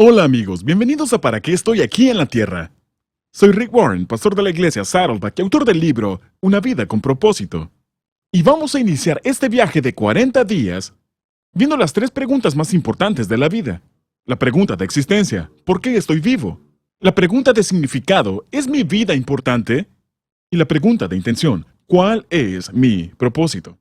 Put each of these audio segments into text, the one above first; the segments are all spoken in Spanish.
Hola amigos, bienvenidos a ¿Para qué estoy aquí en la Tierra? Soy Rick Warren, pastor de la iglesia Saddleback y autor del libro Una vida con propósito. Y vamos a iniciar este viaje de 40 días viendo las 3 preguntas más importantes de la vida. La pregunta de existencia, ¿por qué estoy vivo? La pregunta de significado, ¿es mi vida importante? Y la pregunta de intención, ¿cuál es mi propósito?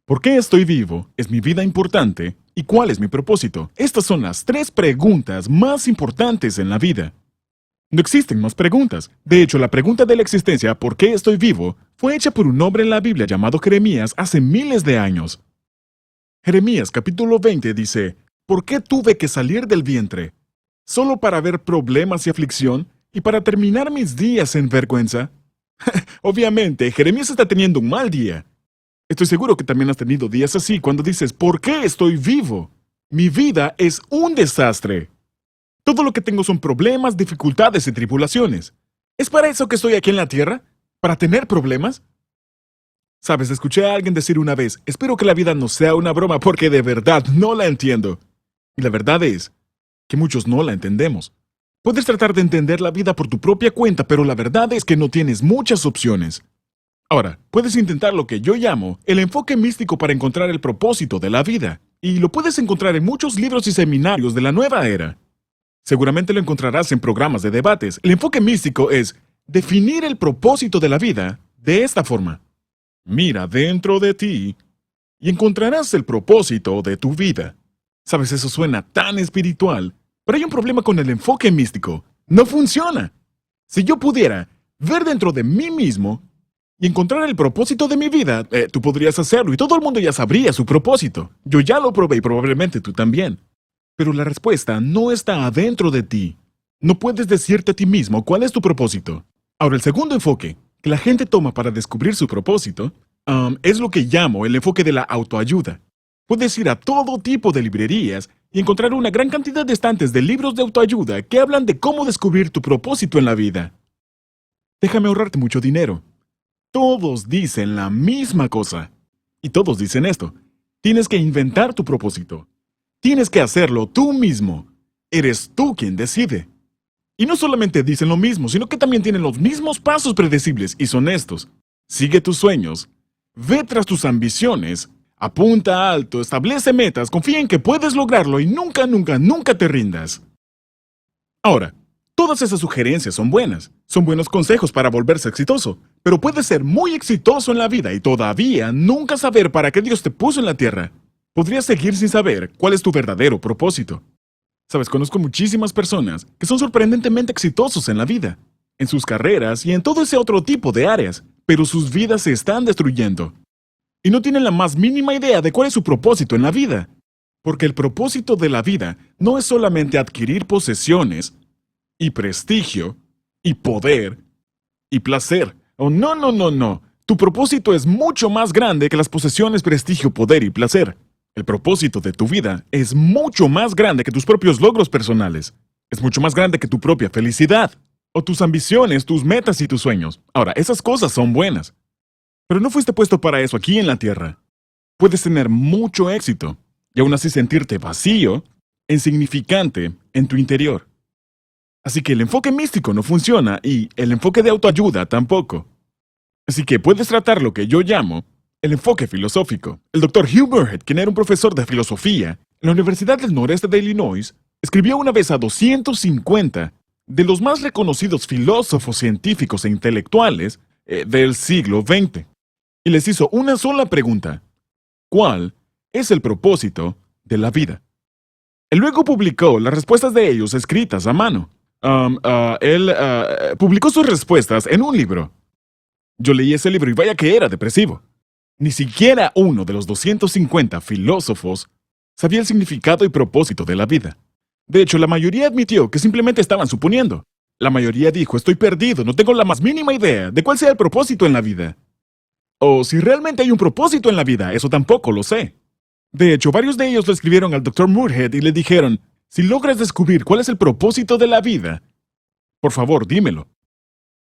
¿Por qué estoy vivo? ¿Es mi vida importante? ¿Y cuál es mi propósito? Estas son las 3 preguntas más importantes en la vida. No existen más preguntas. De hecho, la pregunta de la existencia, ¿por qué estoy vivo?, fue hecha por un hombre en la Biblia llamado Jeremías hace miles de años. Jeremías capítulo 20 dice, ¿por qué tuve que salir del vientre? ¿Solo para ver problemas y aflicción? ¿Y para terminar mis días en vergüenza? Obviamente, Jeremías está teniendo un mal día. Estoy seguro que también has tenido días así cuando dices, ¿por qué estoy vivo? Mi vida es un desastre. Todo lo que tengo son problemas, dificultades y tribulaciones. ¿Es para eso que estoy aquí en la tierra? ¿Para tener problemas? Sabes, escuché a alguien decir una vez, espero que la vida no sea una broma porque de verdad no la entiendo. Y la verdad es que muchos no la entendemos. Puedes tratar de entender la vida por tu propia cuenta, pero la verdad es que no tienes muchas opciones. Ahora, puedes intentar lo que yo llamo el enfoque místico para encontrar el propósito de la vida, y lo puedes encontrar en muchos libros y seminarios de la nueva era. Seguramente lo encontrarás en programas de debates. El enfoque místico es definir el propósito de la vida de esta forma. Mira dentro de ti y encontrarás el propósito de tu vida. Sabes, eso suena tan espiritual, pero hay un problema con el enfoque místico. No funciona. Si yo pudiera ver dentro de mí mismo y encontrar el propósito de mi vida, tú podrías hacerlo y todo el mundo ya sabría su propósito. Yo ya lo probé y probablemente tú también. Pero la respuesta no está adentro de ti. No puedes decirte a ti mismo cuál es tu propósito. Ahora, el segundo enfoque que la gente toma para descubrir su propósito es lo que llamo el enfoque de la autoayuda. Puedes ir a todo tipo de librerías y encontrar una gran cantidad de estantes de libros de autoayuda que hablan de cómo descubrir tu propósito en la vida. Déjame ahorrarte mucho dinero. Todos dicen la misma cosa. Y todos dicen esto. Tienes que inventar tu propósito. Tienes que hacerlo tú mismo. Eres tú quien decide. Y no solamente dicen lo mismo, sino que también tienen los mismos pasos predecibles y son estos. Sigue tus sueños. Ve tras tus ambiciones. Apunta alto, establece metas, confía en que puedes lograrlo y nunca, nunca, nunca te rindas. Ahora, todas esas sugerencias son buenas. Son buenos consejos para volverse exitoso. Pero puedes ser muy exitoso en la vida y todavía nunca saber para qué Dios te puso en la tierra. Podrías seguir sin saber cuál es tu verdadero propósito. Sabes, conozco muchísimas personas que son sorprendentemente exitosos en la vida, en sus carreras y en todo ese otro tipo de áreas, pero sus vidas se están destruyendo. Y no tienen la más mínima idea de cuál es su propósito en la vida. Porque el propósito de la vida no es solamente adquirir posesiones, y prestigio, y poder, y placer. Oh, no, no, no, no. Tu propósito es mucho más grande que las posesiones, prestigio, poder y placer. El propósito de tu vida es mucho más grande que tus propios logros personales. Es mucho más grande que tu propia felicidad. O tus ambiciones, tus metas y tus sueños. Ahora, esas cosas son buenas. Pero no fuiste puesto para eso aquí en la tierra. Puedes tener mucho éxito y aún así sentirte vacío, insignificante en tu interior. Así que el enfoque místico no funciona y el enfoque de autoayuda tampoco. Así que puedes tratar lo que yo llamo el enfoque filosófico. El Dr. Hugh Muirhead, quien era un profesor de filosofía en la Universidad del Noreste de Illinois, escribió una vez a 250 de los más reconocidos filósofos científicos e intelectuales del siglo XX. Y les hizo una sola pregunta. ¿Cuál es el propósito de la vida? Él luego publicó las respuestas de ellos escritas a mano. Él publicó sus respuestas en un libro. Yo leí ese libro y vaya que era depresivo. Ni siquiera uno de los 250 filósofos sabía el significado y propósito de la vida. De hecho, la mayoría admitió que simplemente estaban suponiendo. La mayoría dijo, estoy perdido, no tengo la más mínima idea de cuál sea el propósito en la vida. O si realmente hay un propósito en la vida, eso tampoco lo sé. De hecho, varios de ellos le escribieron al Dr. Muirhead y le dijeron, si logras descubrir cuál es el propósito de la vida, por favor, dímelo.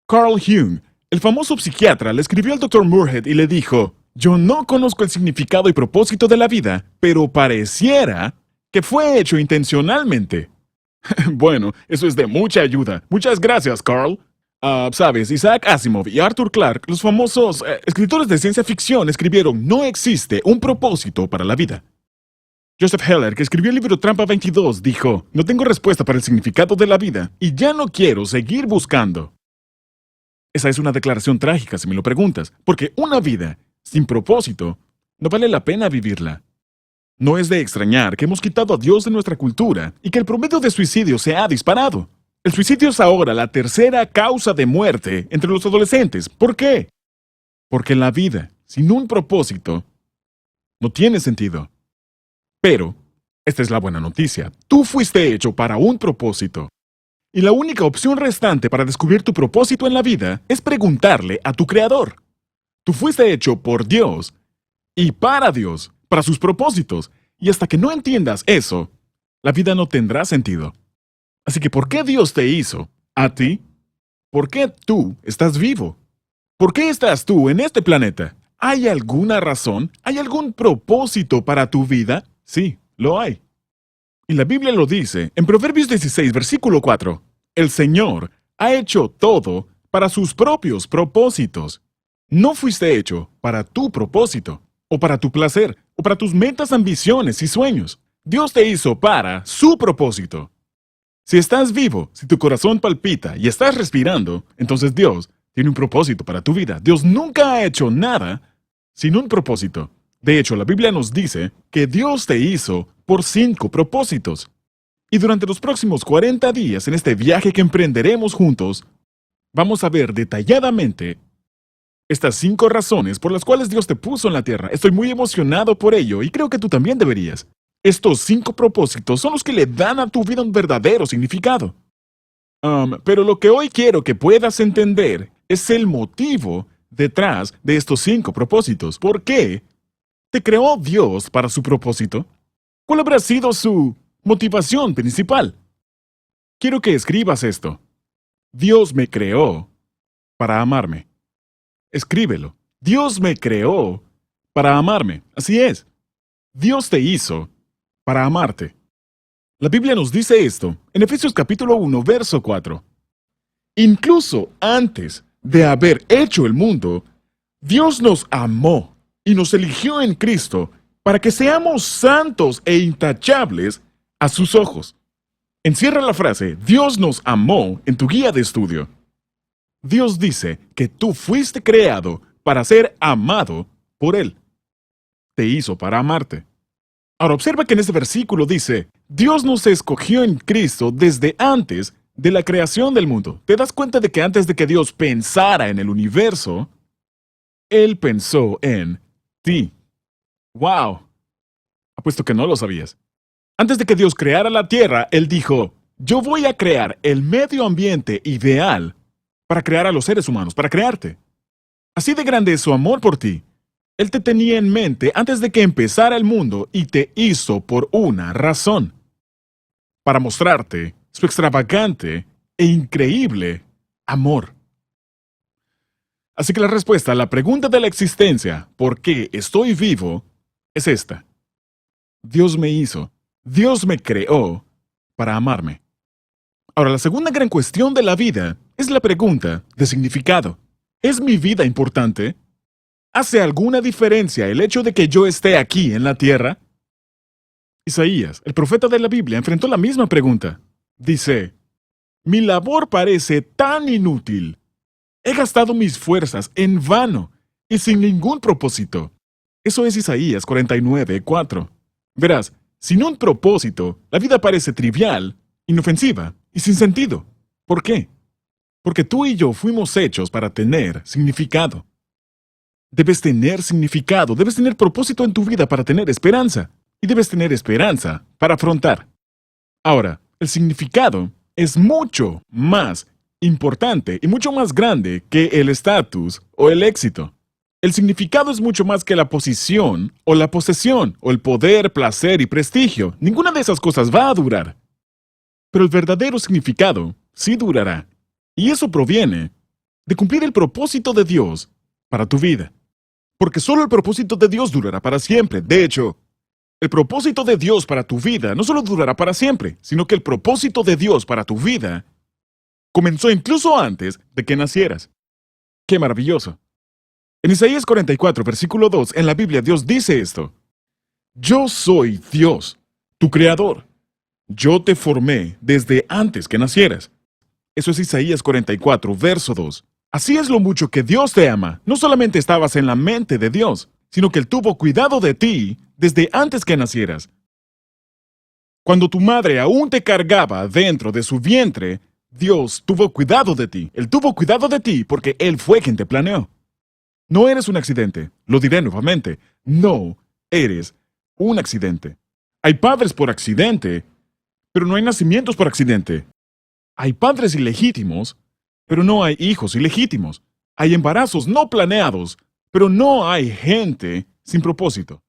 Carl Jung, el famoso psiquiatra, le escribió al Dr. Muirhead y le dijo, yo no conozco el significado y propósito de la vida, pero pareciera que fue hecho intencionalmente. Bueno, eso es de mucha ayuda. Muchas gracias, Carl. Sabes, Isaac Asimov y Arthur Clarke, los famosos escritores de ciencia ficción, escribieron "No existe un propósito para la vida". Joseph Heller, que escribió el libro Trampa 22, dijo: "No tengo respuesta para el significado de la vida y ya no quiero seguir buscando". Esa es una declaración trágica, si me lo preguntas, porque una vida sin propósito no vale la pena vivirla. No es de extrañar que hemos quitado a Dios de nuestra cultura y que el promedio de suicidio se ha disparado. El suicidio es ahora la tercera causa de muerte entre los adolescentes. ¿Por qué? Porque la vida, sin un propósito, no tiene sentido. Pero, esta es la buena noticia. Tú fuiste hecho para un propósito. Y la única opción restante para descubrir tu propósito en la vida es preguntarle a tu Creador. Tú fuiste hecho por Dios y para Dios, para sus propósitos. Y hasta que no entiendas eso, la vida no tendrá sentido. Así que, ¿por qué Dios te hizo a ti? ¿Por qué tú estás vivo? ¿Por qué estás tú en este planeta? ¿Hay alguna razón? ¿Hay algún propósito para tu vida? Sí, lo hay. Y la Biblia lo dice en Proverbios 16, versículo 4. El Señor ha hecho todo para sus propios propósitos. No fuiste hecho para tu propósito, o para tu placer, o para tus metas, ambiciones y sueños. Dios te hizo para su propósito. Si estás vivo, si tu corazón palpita y estás respirando, entonces Dios tiene un propósito para tu vida. Dios nunca ha hecho nada sin un propósito. De hecho, la Biblia nos dice que Dios te hizo por 5 propósitos. Y durante los próximos 40 días en este viaje que emprenderemos juntos, vamos a ver detalladamente estas 5 razones por las cuales Dios te puso en la tierra. Estoy muy emocionado por ello y creo que tú también deberías. Estos 5 propósitos son los que le dan a tu vida un verdadero significado. Pero lo que hoy quiero que puedas entender es el motivo detrás de estos 5 propósitos. ¿Por qué te creó Dios para su propósito? ¿Cuál habrá sido su motivación principal? Quiero que escribas esto. Dios me creó para amarme. Escríbelo. Dios me creó para amarme. Así es. Dios te hizo para amarte. La Biblia nos dice esto en Efesios capítulo 1, verso 4. Incluso antes de haber hecho el mundo, Dios nos amó y nos eligió en Cristo para que seamos santos e intachables a sus ojos. Encierra la frase "Dios nos amó" en tu guía de estudio. Dios dice que tú fuiste creado para ser amado por Él. Te hizo para amarte. Ahora observa que en este versículo dice: Dios nos escogió en Cristo desde antes de la creación del mundo. ¿Te das cuenta de que antes de que Dios pensara en el universo, Él pensó en ti? ¡Wow! Apuesto que no lo sabías. Antes de que Dios creara la tierra, Él dijo: yo voy a crear el medio ambiente ideal para crear a los seres humanos, para crearte. Así de grande es su amor por ti. Él te tenía en mente antes de que empezara el mundo y te hizo por una razón: para mostrarte su extravagante e increíble amor. Así que la respuesta a la pregunta de la existencia, ¿por qué estoy vivo?, es esta. Dios me hizo, Dios me creó para amarme. Ahora, la segunda gran cuestión de la vida es la pregunta de significado. ¿Es mi vida importante? ¿Hace alguna diferencia el hecho de que yo esté aquí en la tierra? Isaías, el profeta de la Biblia, enfrentó la misma pregunta. Dice: mi labor parece tan inútil. He gastado mis fuerzas en vano y sin ningún propósito. Eso es Isaías 49:4. Verás, sin un propósito, la vida parece trivial, inofensiva y sin sentido. ¿Por qué? Porque tú y yo fuimos hechos para tener significado. Debes tener significado, debes tener propósito en tu vida para tener esperanza, y debes tener esperanza para afrontar. Ahora, el significado es mucho más importante y mucho más grande que el estatus o el éxito. El significado es mucho más que la posición o la posesión o el poder, placer y prestigio. Ninguna de esas cosas va a durar. Pero el verdadero significado sí durará. Y eso proviene de cumplir el propósito de Dios para tu vida. Porque solo el propósito de Dios durará para siempre. De hecho, El propósito de Dios para tu vida no solo durará para siempre, sino que el propósito de Dios para tu vida comenzó incluso antes de que nacieras. ¡Qué maravilloso! En Isaías 44, versículo 2, en la Biblia Dios dice esto: Yo soy Dios, tu creador. Yo te formé desde antes que nacieras. Eso es Isaías 44, verso 2. Así es lo mucho que Dios te ama. No solamente estabas en la mente de Dios, sino que Él tuvo cuidado de ti desde antes que nacieras. Cuando tu madre aún te cargaba dentro de su vientre, Dios tuvo cuidado de ti. Él tuvo cuidado de ti porque Él fue quien te planeó. No eres un accidente. Lo diré nuevamente. No eres un accidente. Hay padres por accidente, pero no hay nacimientos por accidente. Hay padres ilegítimos, pero no hay hijos ilegítimos. Hay embarazos no planeados, pero no hay gente sin propósito.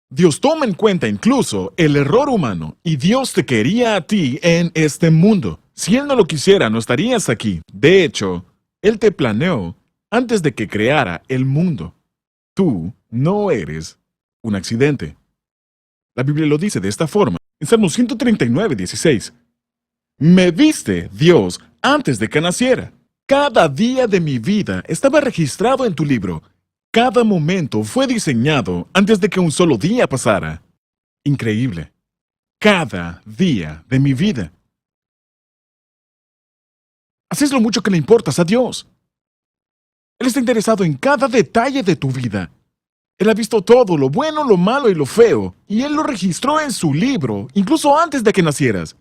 Dios toma en cuenta incluso el error humano y Dios te quería a ti en este mundo. Si Él no lo quisiera, no estarías aquí. De hecho, Él te planeó antes de que creara el mundo. Tú no eres un accidente. La Biblia lo dice de esta forma. En Salmo 139, 16. Me viste, Dios, antes de que naciera. Cada día de mi vida estaba registrado en tu libro. Cada momento fue diseñado antes de que un solo día pasara. Increíble. Cada día de mi vida. Así es lo mucho que le importas a Dios. Él está interesado en cada detalle de tu vida. Él ha visto todo, lo bueno, lo malo y lo feo, y Él lo registró en su libro, incluso antes de que nacieras.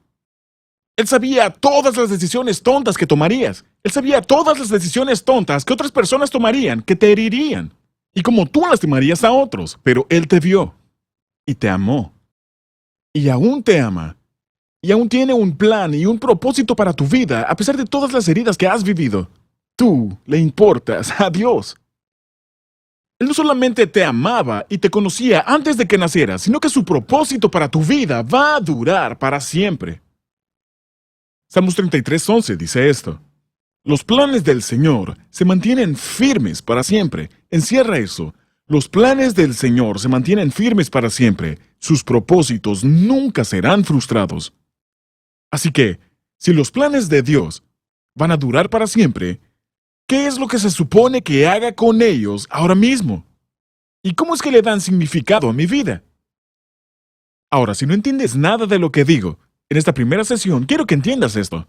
Él sabía todas las decisiones tontas que tomarías. Él sabía todas las decisiones tontas que otras personas tomarían, que te herirían. Y como tú lastimarías a otros, pero Él te vio y te amó. Y aún te ama. Y aún tiene un plan y un propósito para tu vida, a pesar de todas las heridas que has vivido. Tú le importas a Dios. Él no solamente te amaba y te conocía antes de que nacieras, sino que su propósito para tu vida va a durar para siempre. Salmos 33:11 dice esto: Los planes del Señor se mantienen firmes para siempre. Encierra eso. Los planes del Señor se mantienen firmes para siempre. Sus propósitos nunca serán frustrados. Así que, si los planes de Dios van a durar para siempre, ¿qué es lo que se supone que haga con ellos ahora mismo? ¿Y cómo es que le dan significado a mi vida? Ahora, si no entiendes nada de lo que digo, en esta primera sesión quiero que entiendas esto.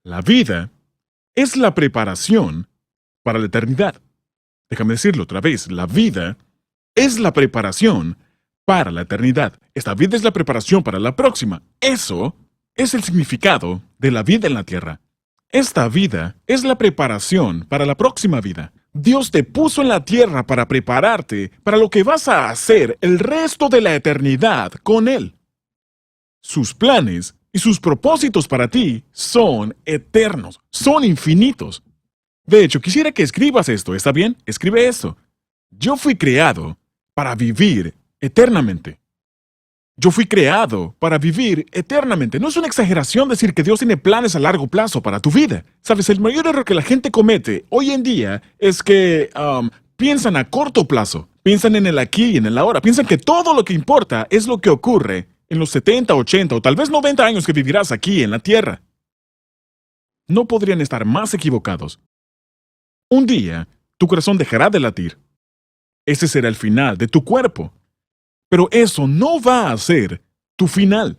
La vida es la preparación para la eternidad. Déjame decirlo otra vez. La vida es la preparación para la eternidad. Esta vida es la preparación para la próxima. Eso es el significado de la vida en la tierra. Esta vida es la preparación para la próxima vida. Dios te puso en la tierra para prepararte para lo que vas a hacer el resto de la eternidad con Él. Sus planes y sus propósitos para ti son eternos, son infinitos. De hecho, quisiera que escribas esto, ¿está bien? Escribe esto. Yo fui creado para vivir eternamente. Yo fui creado para vivir eternamente. No es una exageración decir que Dios tiene planes a largo plazo para tu vida. Sabes, el mayor error que la gente comete hoy en día es que piensan a corto plazo. Piensan en el aquí y en el ahora. Piensan que todo lo que importa es lo que ocurre en los 70, 80 o tal vez 90 años que vivirás aquí en la Tierra. No podrían estar más equivocados. Un día, tu corazón dejará de latir. Ese será el final de tu cuerpo. Pero eso no va a ser tu final.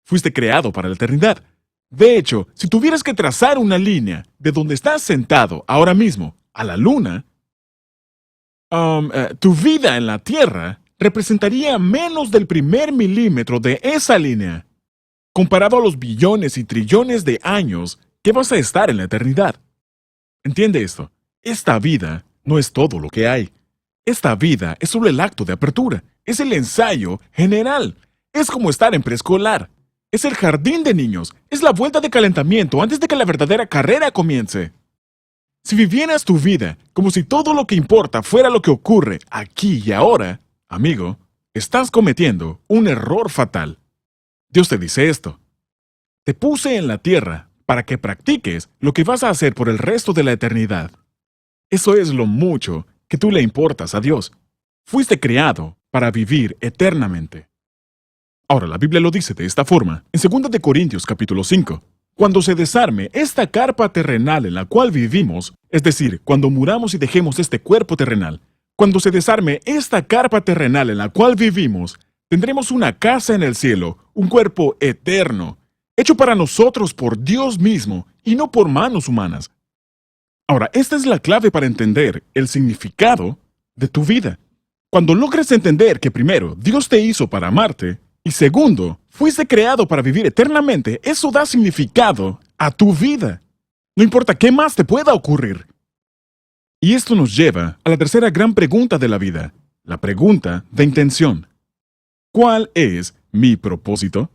Fuiste creado para la eternidad. De hecho, si tuvieras que trazar una línea de donde estás sentado ahora mismo a la luna, tu vida en la Tierra representaría menos del 1 milímetro de esa línea, comparado a los billones y trillones de años que vas a estar en la eternidad. ¿Entiende esto? Esta vida no es todo lo que hay. Esta vida es solo el acto de apertura. Es el ensayo general. Es como estar en preescolar. Es el jardín de niños. Es la vuelta de calentamiento antes de que la verdadera carrera comience. Si vivieras tu vida como si todo lo que importa fuera lo que ocurre aquí y ahora, amigo, estás cometiendo un error fatal. Dios te dice esto: te puse en la tierra para que practiques lo que vas a hacer por el resto de la eternidad. Eso es lo mucho que tú le importas a Dios. Fuiste creado para vivir eternamente. Ahora, la Biblia lo dice de esta forma, en 2 de Corintios capítulo 5. Cuando se desarme esta carpa terrenal en la cual vivimos, es decir, cuando muramos y dejemos este cuerpo terrenal, cuando se desarme esta carpa terrenal en la cual vivimos, tendremos una casa en el cielo, un cuerpo eterno, hecho para nosotros por Dios mismo y no por manos humanas. Ahora, esta es la clave para entender el significado de tu vida. Cuando logres entender que primero, Dios te hizo para amarte, y segundo, fuiste creado para vivir eternamente, eso da significado a tu vida. No importa qué más te pueda ocurrir. Y esto nos lleva a la tercera gran pregunta de la vida, la pregunta de intención. ¿Cuál es mi propósito?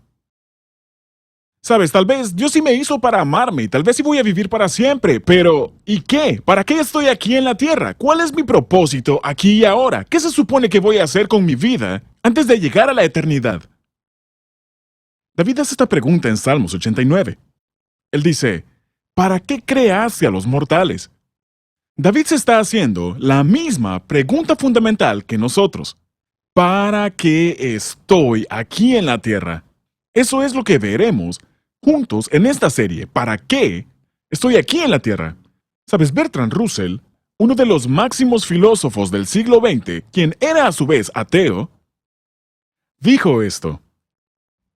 Sabes, tal vez Dios sí me hizo para amarme y tal vez sí voy a vivir para siempre, pero ¿y qué? ¿Para qué estoy aquí en la tierra? ¿Cuál es mi propósito aquí y ahora? ¿Qué se supone que voy a hacer con mi vida antes de llegar a la eternidad? David hace esta pregunta en Salmos 89. Él dice, ¿para qué creaste a los mortales? David se está haciendo la misma pregunta fundamental que nosotros. ¿Para qué estoy aquí en la tierra? Eso es lo que veremos juntos en esta serie. ¿Para qué estoy aquí en la tierra? Sabes, Bertrand Russell, uno de los máximos filósofos del siglo XX, quien era a su vez ateo, dijo esto.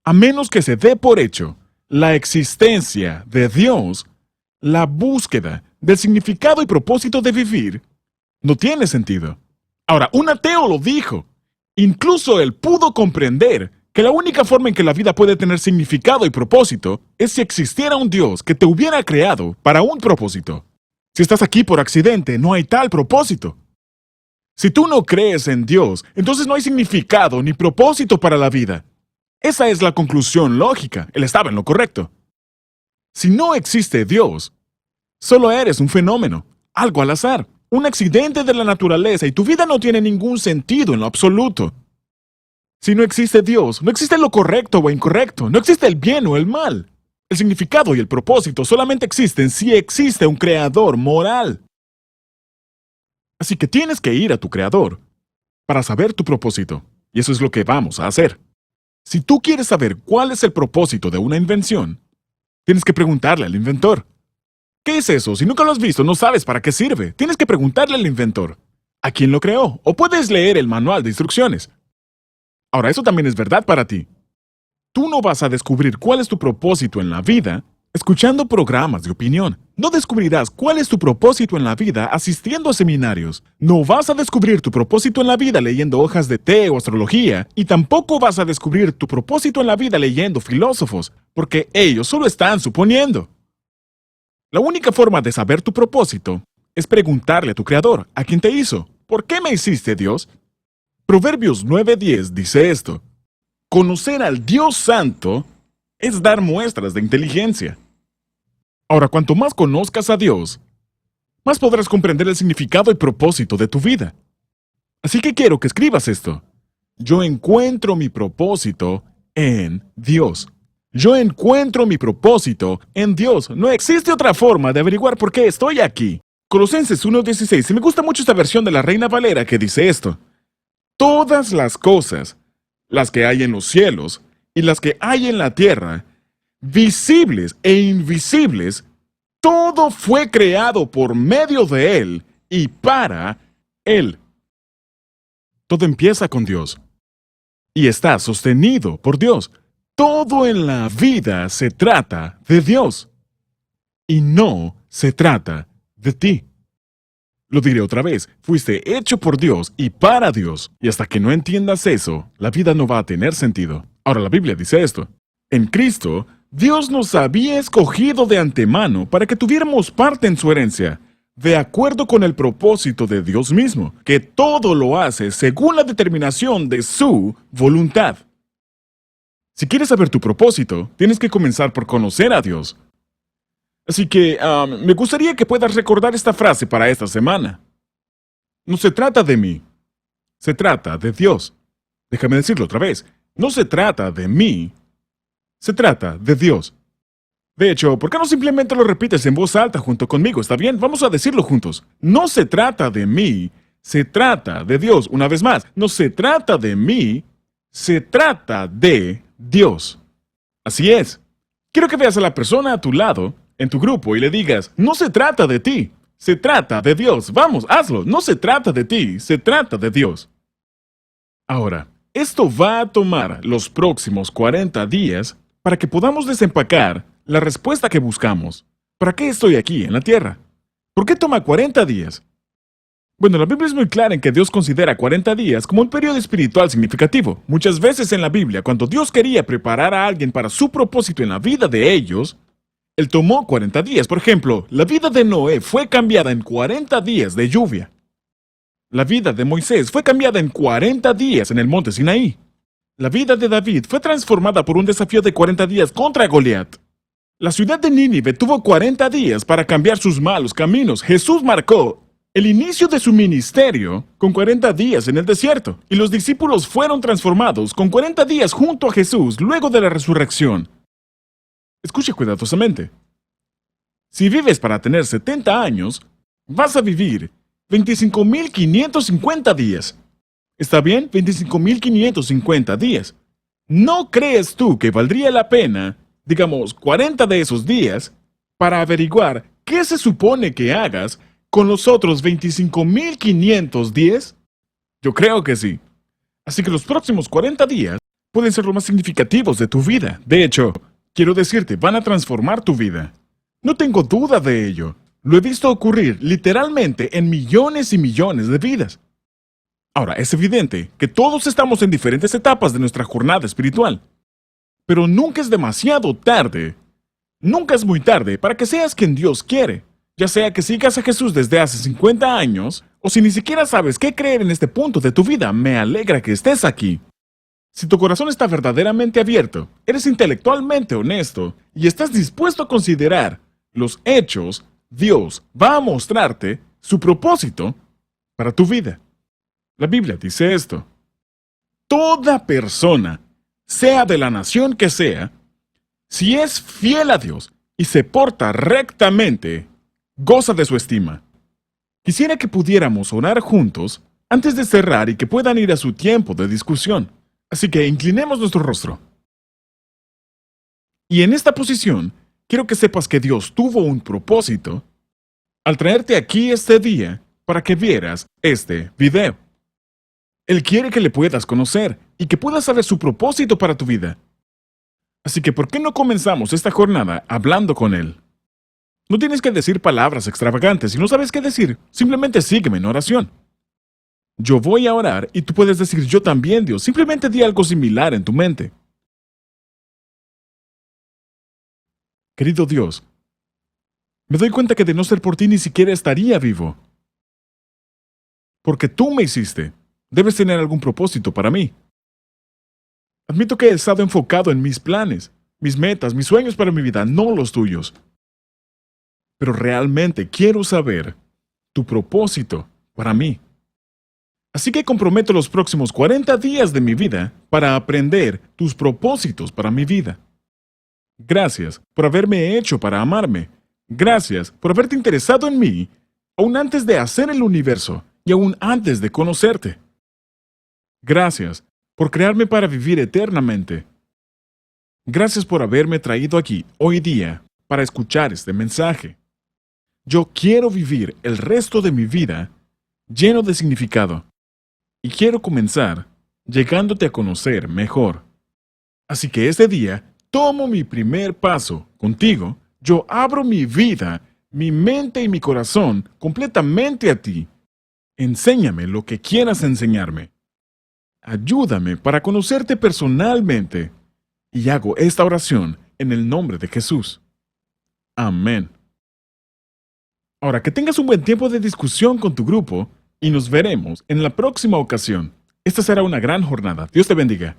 A menos que se dé por hecho la existencia de Dios, la búsqueda del significado y propósito de vivir no tiene sentido. Ahora, un ateo lo dijo. Incluso él pudo comprender que la única forma en que la vida puede tener significado y propósito es si existiera un Dios que te hubiera creado para un propósito. Si estás aquí por accidente, no hay tal propósito. Si tú no crees en Dios, entonces no hay significado ni propósito para la vida. Esa es la conclusión lógica. Él estaba en lo correcto. Si no existe Dios, solo eres un fenómeno, algo al azar, un accidente de la naturaleza y tu vida no tiene ningún sentido en lo absoluto. Si no existe Dios, no existe lo correcto o incorrecto, no existe el bien o el mal. El significado y el propósito solamente existen si existe un creador moral. Así que tienes que ir a tu creador para saber tu propósito. Y eso es lo que vamos a hacer. Si tú quieres saber cuál es el propósito de una invención, tienes que preguntarle al inventor. ¿Qué es eso? Si nunca lo has visto, no sabes para qué sirve. Tienes que preguntarle al inventor. ¿A quién lo creó? O puedes leer el manual de instrucciones. Ahora, eso también es verdad para ti. Tú no vas a descubrir cuál es tu propósito en la vida escuchando programas de opinión. No descubrirás cuál es tu propósito en la vida asistiendo a seminarios. No vas a descubrir tu propósito en la vida leyendo hojas de té o astrología. Y tampoco vas a descubrir tu propósito en la vida leyendo filósofos, porque ellos solo están suponiendo. La única forma de saber tu propósito es preguntarle a tu creador, a quien te hizo. ¿Por qué me hiciste, Dios? Proverbios 9:10 dice esto. Conocer al Dios Santo es dar muestras de inteligencia. Ahora, cuanto más conozcas a Dios, más podrás comprender el significado y propósito de tu vida. Así que quiero que escribas esto. Yo encuentro mi propósito en Dios. Yo encuentro mi propósito en Dios. No existe otra forma de averiguar por qué estoy aquí. Colosenses 1:16. Y me gusta mucho esta versión de la Reina Valera que dice esto. Todas las cosas, las que hay en los cielos y las que hay en la tierra, visibles e invisibles, todo fue creado por medio de Él y para Él. Todo empieza con Dios y está sostenido por Dios. Todo en la vida se trata de Dios y no se trata de ti. Lo diré otra vez, fuiste hecho por Dios y para Dios, y hasta que no entiendas eso, la vida no va a tener sentido. Ahora la Biblia dice esto. En Cristo, Dios nos había escogido de antemano para que tuviéramos parte en su herencia, de acuerdo con el propósito de Dios mismo, que todo lo hace según la determinación de su voluntad. Si quieres saber tu propósito, tienes que comenzar por conocer a Dios. Así que me gustaría que puedas recordar esta frase para esta semana. No se trata de mí, se trata de Dios. Déjame decirlo otra vez. No se trata de mí, se trata de Dios. De hecho, ¿por qué no simplemente lo repites en voz alta junto conmigo? ¿Está bien? Vamos a decirlo juntos. No se trata de mí, Se trata de Dios. Una vez más, no se trata de mí, se trata de Dios. Así es. Quiero que veas a la persona a tu lado, en tu grupo, y le digas, no se trata de ti, se trata de Dios. Vamos, hazlo. No se trata de ti, se trata de Dios. Ahora, esto va a tomar los próximos 40 días para que podamos desempacar la respuesta que buscamos. ¿Para qué estoy aquí en la tierra? ¿Por qué toma 40 días? Bueno, la Biblia es muy clara en que Dios considera 40 días como un periodo espiritual significativo. Muchas veces en la Biblia, cuando Dios quería preparar a alguien para su propósito en la vida de ellos, Él tomó 40 días. Por ejemplo, la vida de Noé fue cambiada en 40 días de lluvia. La vida de Moisés fue cambiada en 40 días en el monte Sinaí. La vida de David fue transformada por un desafío de 40 días contra Goliat. La ciudad de Nínive tuvo 40 días para cambiar sus malos caminos. Jesús marcó el inicio de su ministerio con 40 días en el desierto, y los discípulos fueron transformados con 40 días junto a Jesús luego de la resurrección. Escuche cuidadosamente. Si vives para tener 70 años, vas a vivir 25.550 días. ¿Está bien? 25.550 días. ¿No crees tú que valdría la pena, digamos, 40 de esos días, para averiguar qué se supone que hagas con los otros 25.510? Yo creo que sí. Así que los próximos 40 días pueden ser los más significativos de tu vida. De hecho, quiero decirte, van a transformar tu vida. No tengo duda de ello. Lo he visto ocurrir literalmente en millones y millones de vidas. Ahora, es evidente que todos estamos en diferentes etapas de nuestra jornada espiritual. Pero nunca es demasiado tarde. Nunca es muy tarde para que seas quien Dios quiere. Ya sea que sigas a Jesús desde hace 50 años, o si ni siquiera sabes qué creer en este punto de tu vida, me alegra que estés aquí. Si tu corazón está verdaderamente abierto, eres intelectualmente honesto y estás dispuesto a considerar los hechos, Dios va a mostrarte su propósito para tu vida. La Biblia dice esto: toda persona, sea de la nación que sea, si es fiel a Dios y se porta rectamente, goza de su estima. Quisiera que pudiéramos orar juntos antes de cerrar y que puedan ir a su tiempo de discusión. Así que inclinemos nuestro rostro. Y en esta posición, quiero que sepas que Dios tuvo un propósito al traerte aquí este día para que vieras este video. Él quiere que le puedas conocer y que puedas saber su propósito para tu vida. Así que, ¿por qué no comenzamos esta jornada hablando con Él? No tienes que decir palabras extravagantes. Si no sabes qué decir, simplemente sígueme en oración. Yo voy a orar y tú puedes decir yo también, Dios. Simplemente di algo similar en tu mente. Querido Dios, me doy cuenta que de no ser por ti ni siquiera estaría vivo. Porque tú me hiciste. Debes tener algún propósito para mí. Admito que he estado enfocado en mis planes, mis metas, mis sueños para mi vida, no los tuyos. Pero realmente quiero saber tu propósito para mí. Así que comprometo los próximos 40 días de mi vida para aprender tus propósitos para mi vida. Gracias por haberme hecho para amarme. Gracias por haberte interesado en mí, aún antes de hacer el universo y aún antes de conocerte. Gracias por crearme para vivir eternamente. Gracias por haberme traído aquí hoy día para escuchar este mensaje. Yo quiero vivir el resto de mi vida lleno de significado y quiero comenzar llegándote a conocer mejor. Así que este día tomo mi primer paso contigo. Yo abro mi vida, mi mente y mi corazón completamente a ti. Enséñame lo que quieras enseñarme. Ayúdame para conocerte personalmente. Y hago esta oración en el nombre de Jesús. Amén. Ahora, que tengas un buen tiempo de discusión con tu grupo y nos veremos en la próxima ocasión. Esta será una gran jornada. Dios te bendiga.